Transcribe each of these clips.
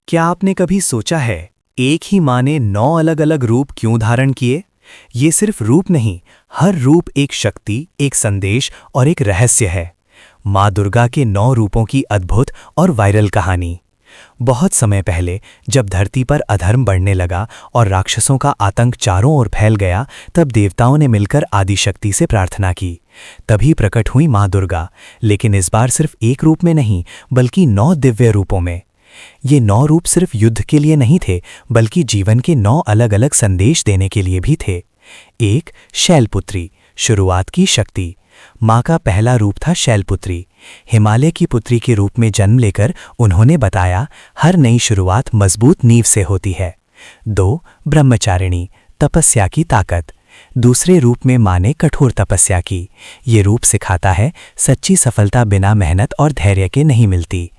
क्या आपने कभी सोचा है, एक ही माँ ने 9 अलग-अलग रूप क्यों धारण किए? ये सिर्फ रूप नहीं, हर रूप एक शक्ति, एक संदेश और एक रहस्य है। माँ दुर्गा के 9 रूपों की अद्भुत और वायरल कहानी। बहुत समय पहले जब धरती पर अधर्म बढ़ने लगा और राक्षसों का आतंक चारों ओर फैल गया, तब देवताओं ने मिलकर आदिशक्ति से प्रार्थना की। तभी प्रकट हुई माँ दुर्गा, लेकिन इस बार सिर्फ एक रूप में नहीं, बल्कि 9 दिव्य रूपों में। ये 9 रूप सिर्फ युद्ध के लिए नहीं थे, बल्कि जीवन के 9 अलग-अलग संदेश देने के लिए भी थे। एक, शैलपुत्री, शुरुआत की शक्ति। माँ का पहला रूप था शैलपुत्री। हिमालय की पुत्री के रूप में जन्म लेकर उन्होंने बताया, हर नई शुरुआत मजबूत नींव से होती है। 2, ब्रह्मचारिणी, तपस्या की ताकत। दूसरे रूप में माँ ने कठोर तपस्या की। ये रूप सिखाता है, सच्ची सफलता बिना मेहनत और धैर्य के नहीं मिलती।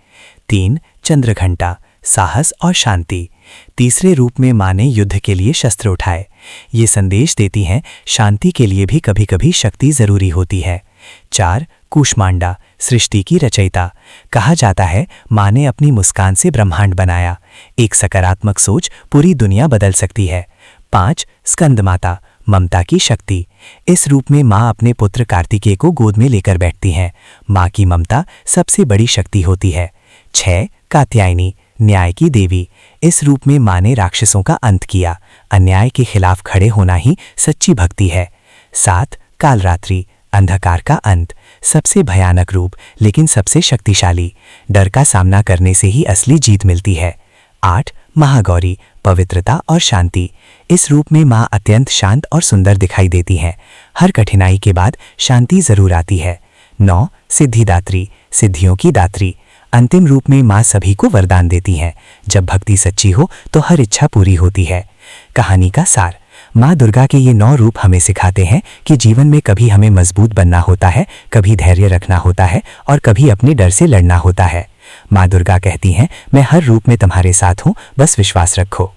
3, चंद्रघंटा, साहस और शांति। तीसरे रूप में माँ ने युद्ध के लिए शस्त्र उठाए। ये संदेश देती हैं, शांति के लिए भी कभी-कभी शक्ति जरूरी होती है। 4, कूष्मांडा, सृष्टि की रचयिता। कहा जाता है, माँ ने अपनी मुस्कान से ब्रह्मांड बनाया। एक सकारात्मक सोच पूरी दुनिया बदल सकती है। 5, स्कंदमाता, ममता की शक्ति। इस रूप में माँ अपने पुत्र कार्तिकेय को गोद में लेकर बैठती हैं। माँ की ममता सबसे बड़ी शक्ति होती है। 6, कात्यायनी, न्याय की देवी। इस रूप में माँ ने राक्षसों का अंत किया। अन्याय के खिलाफ खड़े होना ही सच्ची भक्ति है। 7, कालरात्रि, अंधकार का अंत। सबसे भयानक रूप, लेकिन सबसे शक्तिशाली। डर का सामना करने से ही असली जीत मिलती है। 8, महागौरी, पवित्रता और शांति। इस रूप में माँ अत्यंत शांत और सुंदर दिखाई देती हैं। हर कठिनाई के बाद शांति जरूर आती है। 9, सिद्धिदात्री, सिद्धियों की दात्री। अंतिम रूप में माँ सभी को वरदान देती हैं। जब भक्ति सच्ची हो तो हर इच्छा पूरी होती है। कहानी का सार, माँ दुर्गा के ये 9 रूप हमें सिखाते हैं कि जीवन में कभी हमें मजबूत बनना होता है, कभी धैर्य रखना होता है और कभी अपने डर से लड़ना होता है। माँ दुर्गा कहती हैं, मैं हर रूप में तुम्हारे साथ हूँ, बस विश्वास रखो।